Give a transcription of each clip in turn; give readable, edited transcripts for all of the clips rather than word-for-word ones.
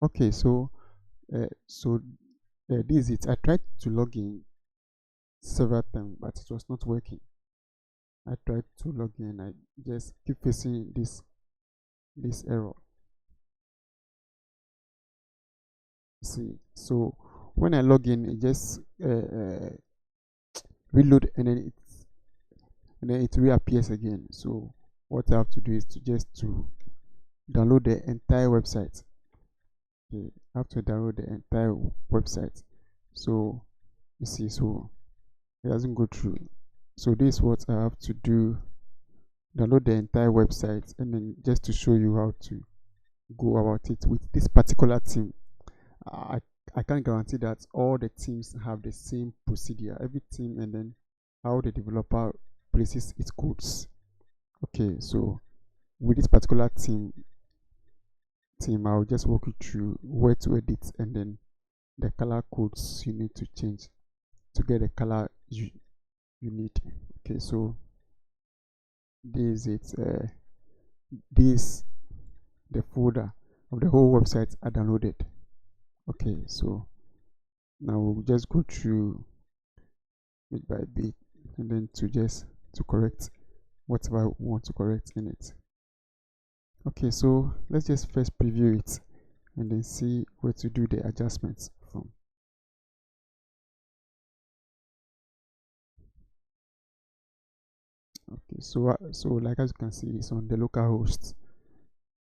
Okay, this is it. I tried to log in several times, but it was not working. I tried to log in. I just keep facing this error. See, so when I log in, it just reload, and then it reappears again. So what I have to do is to download the entire website. Okay, I have to download the entire website. So you see, so it doesn't go through. So this is what I have to do: download the entire website, and then just to show you how to go about it with this particular theme. I I can't guarantee that all the teams have the same procedure. Every team, and then how the developer places its codes. Okay, so with this particular team, I'll just walk you through where to edit, and then the color codes you need to change to get the color you need. Okay, so this is it. This the folder of the whole website are downloaded. Okay, so now we'll just go through bit by bit, and then to correct whatever we want to correct in it. Okay, so let's just first preview it and then see where to do the adjustments from. Okay, so like as you can see, it's on the local host.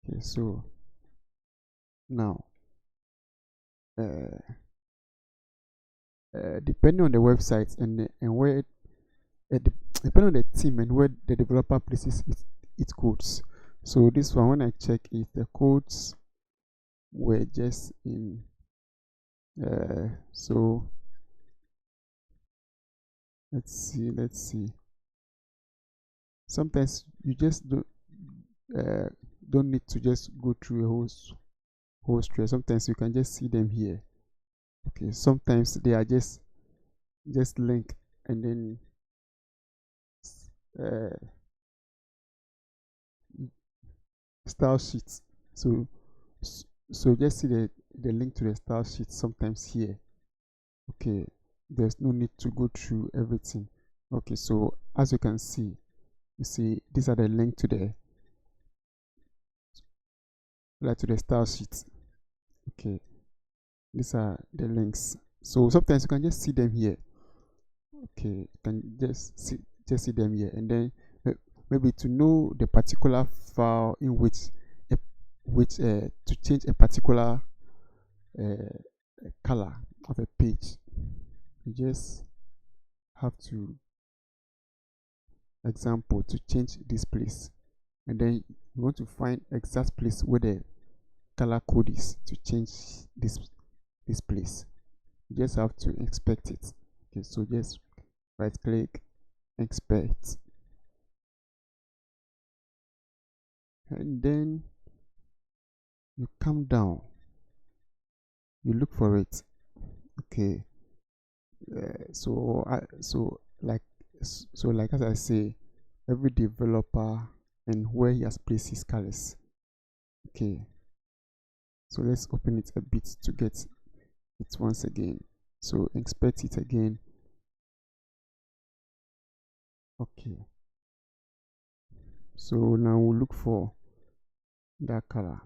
Okay, so now uh, depending on the website and where depending on the team and where the developer places its codes. So this one, when I check it, the codes were just in so let's see. Sometimes you just uh, don't need to just go through a whole stress. Sometimes you can just see them here. Okay, sometimes they are just link, and then uh, style sheets. So so just see the link to the style sheet sometimes here. Okay, there's no need to go through everything. Okay, so as you can see, you see these are the link to the style sheet. Okay, these are the links. So sometimes you can just see them here. Okay, you can just see them here, and then maybe to know the particular file in which to change a particular uh, color of a page, you just have to example to change this place, and then you want to find exact place where the color code is to change this place. You just have to inspect it. Okay, so just right click, inspect, and then you come down, you look for it. Okay, so like as I say, every developer and where he has placed his colors. Okay, so let's open it a bit to get it once again. So inspect it again. Okay, so now we'll look for that color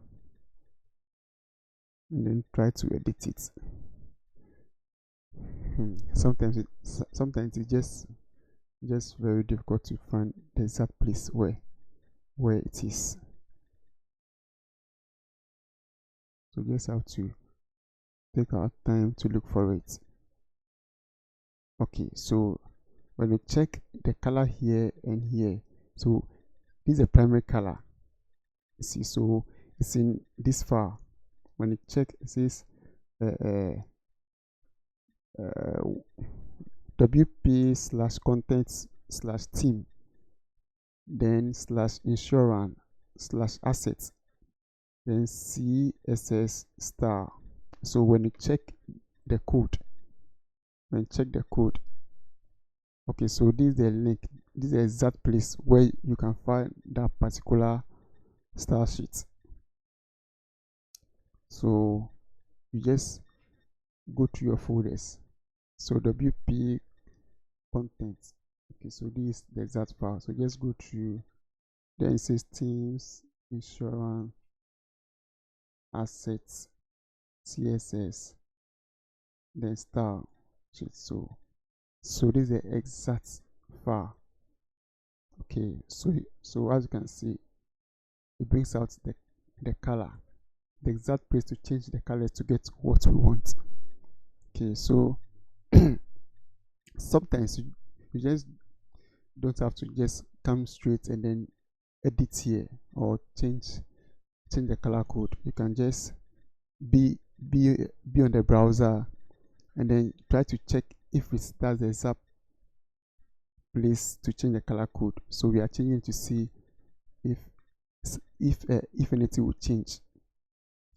and then try to edit it. Sometimes it's just very difficult to find the exact place where it is. So just have to take our time to look for it. Okay, so when we check the color here and here, so this is a primary color. See, so it's in this file. When you check, it says uh, uh, uh, wp/content/theme, then /insurance/assets, then css star. So when you check the code, okay, so this is the link, this is the exact place where you can find that particular style sheet. So you just go to your folders. So WP content. Okay, so this is the exact file. So just go to, then it says themes, insurance, assets, CSS, then style. So this is the exact file. Okay, so as you can see, it brings out the color, the exact place to change the colors to get what we want. Okay, so sometimes you just don't have to just come straight and then edit here or change the color code. You can just be on the browser and then try to check if that's the exact place to change the color code. So we are changing to see if if anything will change.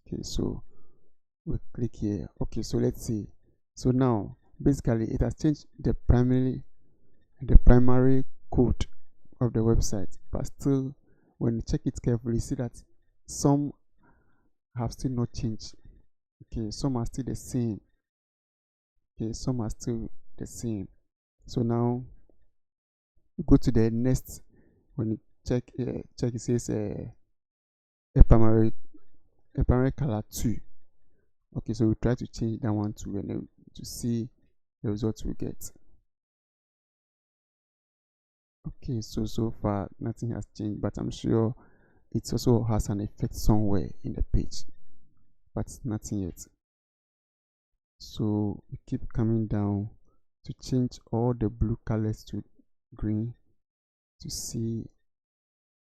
Okay, so we click here. Okay, so let's see. So now basically it has changed the primary code of the website, but still when you check it carefully, you see that some have still not changed. Okay, some are still the same. Okay, some are still the same. So now you go to the next. When you check it says a primary color 2. Okay, so we try to change that one to, and then to see the results we get. Okay, so far nothing has changed, but I'm sure it also has an effect somewhere in the page, but nothing yet. So we keep coming down to change all the blue colors to green to see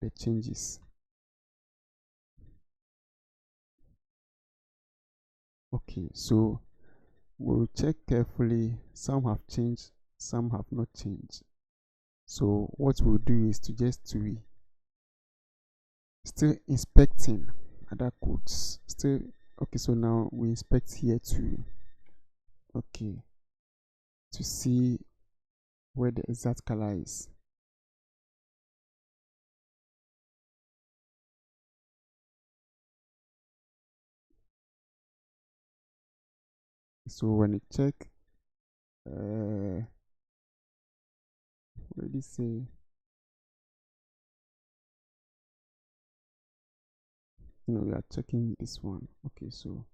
the changes. Okay, so we'll check carefully. Some have changed, some have not changed. So what we'll do is to just to still inspecting other codes. Still okay, so now we inspect here to okay to see where the exact color is. So when you check what did it say? No, we are checking this one. Okay, so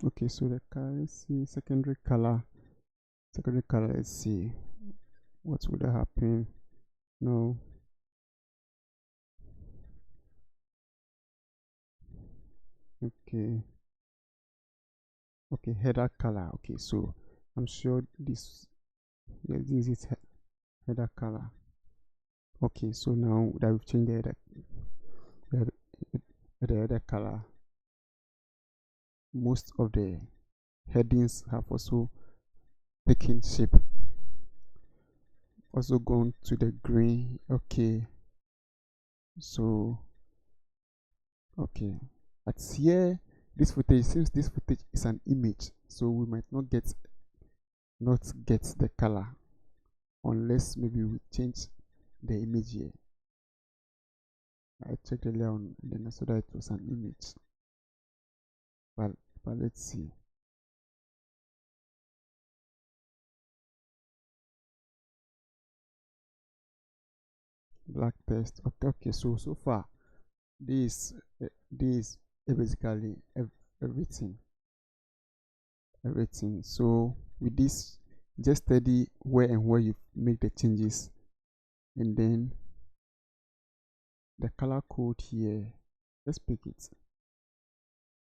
okay, so the color, let's see, secondary color, let's see what would happen. No, okay, header color. Okay, so I'm sure this, yeah, this is header color. Okay, so now that we've changed the, the header color, most of the headings have also taken shape, also gone to the green. Okay, so okay, but here this footage, since this footage is an image, so we might not get the color unless maybe we change the image here. I checked earlier on and then I saw that it was an image, but let's see. Black text. Okay, so far this is basically everything. So with this, just study where and where you make the changes, and then the color code here, just pick it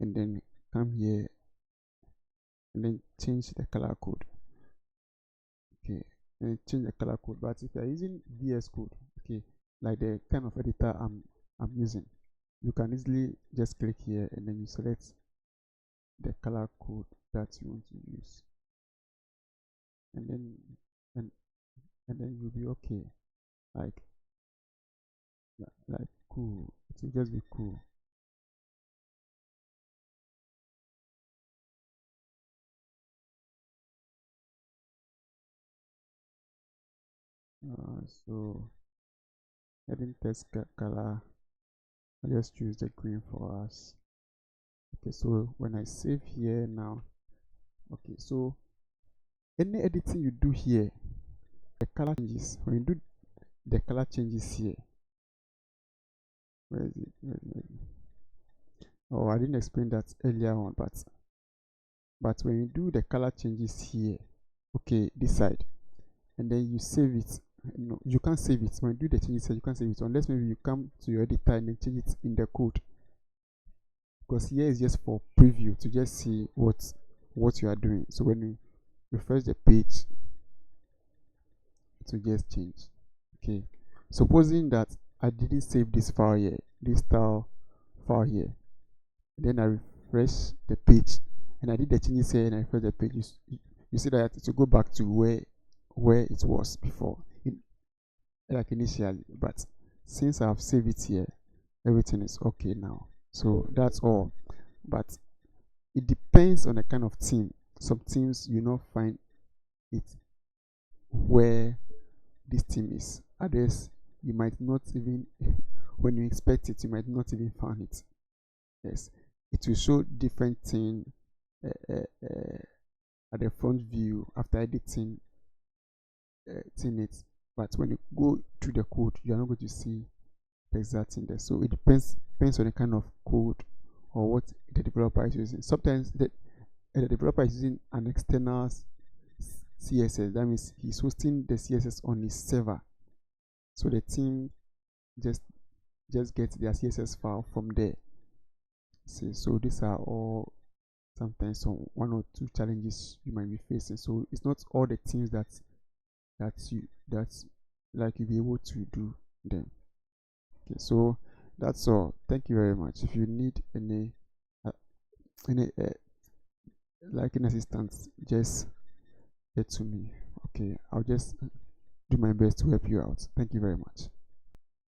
and then come here and then change the color code. Okay, and change the color code. But if you are using VS Code, okay, like the kind of editor I'm using, you can easily just click here and then you select the color code that you want to use, and then and then you'll be okay. Like cool. It will just be cool. So heading text color, I just choose the green for us. Okay, so when I save here now, okay, so any editing you do here, the color changes. When you do the color changes here, where is it? Oh, I didn't explain that earlier on, but when you do the color changes here, okay, this side, and then you save it. No, you can't save it. When you do the changes here, you can't save it unless maybe you come to your editor and then change it in the code. Because here is just for preview to just see what you are doing. So when you refresh the page, to just change. Okay, supposing that I didn't save this file here, this style file here, then I refresh the page and I did the changes here and I refresh the page. You see that to go back to where it was before, like initially. But since I've saved it here, everything is okay now. So that's all. But it depends on the kind of theme. Some themes you not find it where this theme is. Others you might not even when you expect it, you might not even find it. Yes, it will show different thing at the front view after editing it. But when you go to the code, you are not going to see the exact thing there. So it depends on the kind of code or what the developer is using. Sometimes the developer is using an external CSS. That means he's hosting the CSS on his server. So the team just gets their CSS file from there. See, so these are all sometimes some one or two challenges you might be facing. So it's not all the things that's like you'll be able to do them. Okay, so that's all. Thank you very much. If you need any like an assistance, just get to me. Okay, I'll just do my best to help you out. Thank you very much.